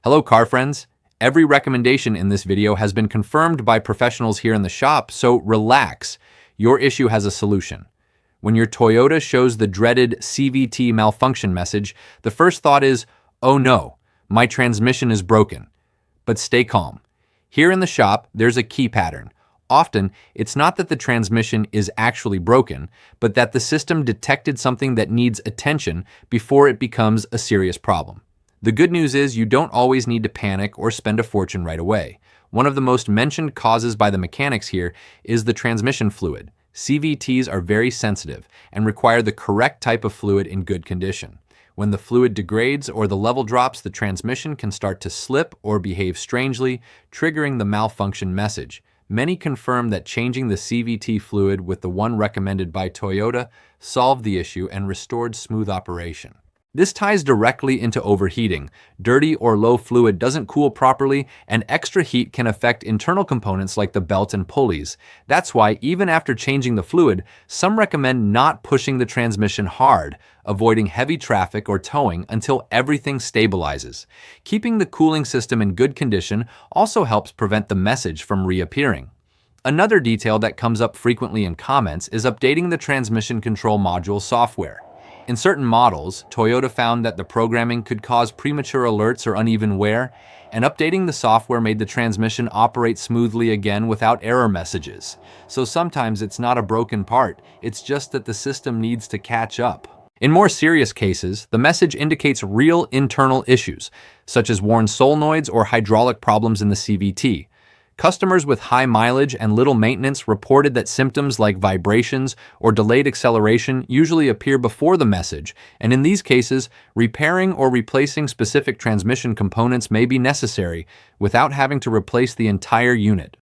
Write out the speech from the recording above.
Hello, car friends. Every recommendation in this video has been confirmed by professionals here in the shop, so relax. Your issue has a solution. When your Toyota shows the dreaded CVT malfunction message, the first thought is, oh no, my transmission is broken. But stay calm. Here in the shop, there's a key pattern. Often, it's not that the transmission is actually broken, but that the system detected something that needs attention before it becomes a serious problem. The good news is you don't always need to panic or spend a fortune right away. One of the most mentioned causes by the mechanics here is the transmission fluid. CVTs are very sensitive and require the correct type of fluid in good condition. When the fluid degrades or the level drops, the transmission can start to slip or behave strangely, triggering the malfunction message. Many confirm that changing the CVT fluid with the one recommended by Toyota solved the issue and restored smooth operation. This ties directly into overheating. Dirty or low fluid doesn't cool properly, and extra heat can affect internal components like the belt and pulleys. That's why, even after changing the fluid, some recommend not pushing the transmission hard, avoiding heavy traffic or towing until everything stabilizes. Keeping the cooling system in good condition also helps prevent the message from reappearing. Another detail that comes up frequently in comments is updating the transmission control module software. In certain models, Toyota found that the programming could cause premature alerts or uneven wear, and updating the software made the transmission operate smoothly again without error messages. So sometimes it's not a broken part, it's just that the system needs to catch up. In more serious cases, the message indicates real internal issues, such as worn solenoids or hydraulic problems in the CVT. Customers with high mileage and little maintenance reported that symptoms like vibrations or delayed acceleration usually appear before the message, and in these cases, repairing or replacing specific transmission components may be necessary without having to replace the entire unit.